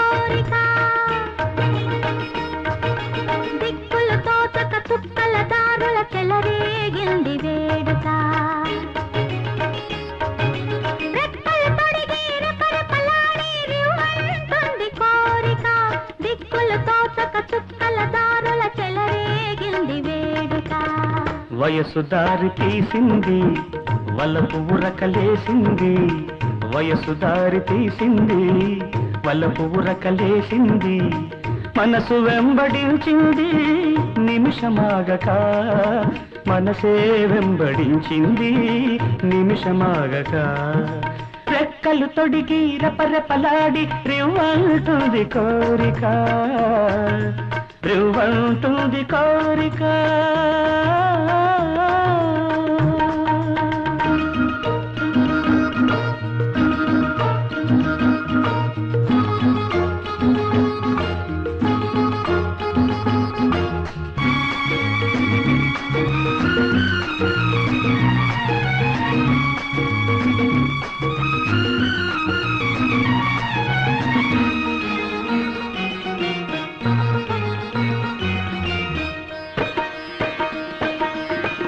కోరిక దిక్కులు తోచక చుక్కల దారుల చెలరేగింది వేడుక రెక్కలు తొడిగి రెపరెపలాడి రివ్వంటుంది కోరిక దిక్కులు తోచక చుక్కల దారుల చెలరేగింది వేడుక వయసు దారి తీసింది వలపు ఉరకలేసింది వయసు దారి తీసింది వలపు ఉరకలేసింది మనసు వెంబడించింది నిమిషమాగక మనసే వెంబడించింది నిమిషమాగక రెక్కలు తొడిగి రెపరెపలాడి రివ్వంటుంది కోరిక రివ్వంటుంది కోరిక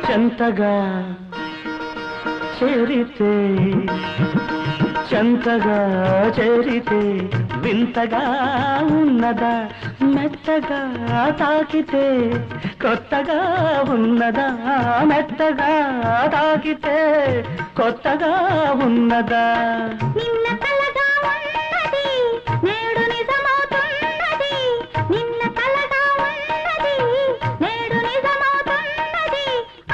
చెంతగా చేరితే చెంతగా చేరితే వింతగా ఉన్నదా మెత్తగా తాకితే కొత్తగా ఉన్నదా మెత్తగా తాకితే కొత్తగా ఉన్నదా నిన్న కలగా ఉన్నది నేడు నిజమవుతున్నది నిన్న కలగా ఉన్నది నేడు నిజమవుతున్నది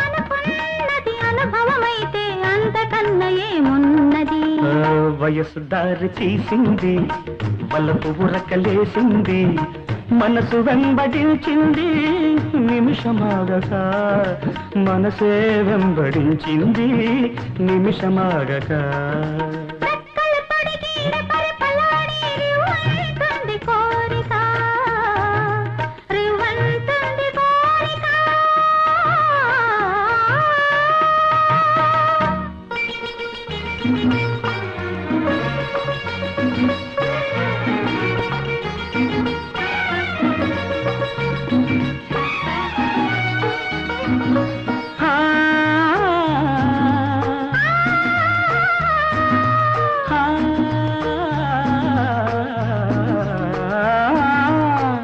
అనుకున్నది అనుభవమైతే అంతకన్నా ఏమున్నది వయసు దారి తీసింది వలపు ఉరకలేసింది మనసు వెంబడించింది నిమిషమాగక మనసే వెంబడించింది నిమిషమాగక రెక్కలు తొడిగి రెపరెపలాడి రివ్వంటుంది కోరిక రివ్వంటుంది కోరిక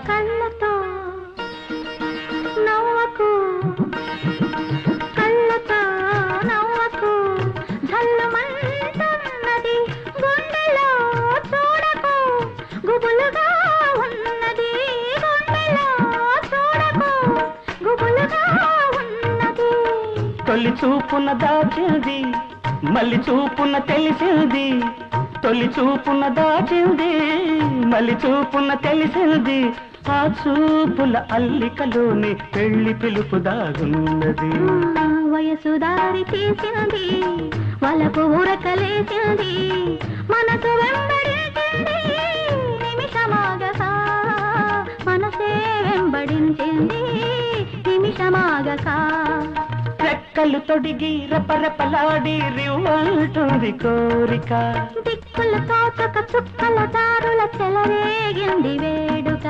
కళ్ళతో నవ్వకు కళ్ళతో నవ్వకు ఝల్లుమంటున్నది గుండెలో చూడకు గుబులుగా ఉన్నది గుండెలో చూడకు గుబులుగా ఉన్నది తొలి చూపున దాచింది మళ్ళీ చూపున తెలిసింది తొలి చూపున దాచింది మళ్ళీ చూపున తెలిసింది ఆ చూపుల అల్లికలోని పెళ్లి పిలుపు దాగున్నది వయసు దారి తీసింది వలపు ఉరకలేసింది మనసు వెంబడించింది నిమిషమాగక మనసే వెంబడించింది నిమిషమాగక రెక్కలు తొడిగి రెపరెపలాడి రివ్వంటుంది కోరిక దిక్కులు తోచక చుక్కల దారుల చెలరేగింది వేడుక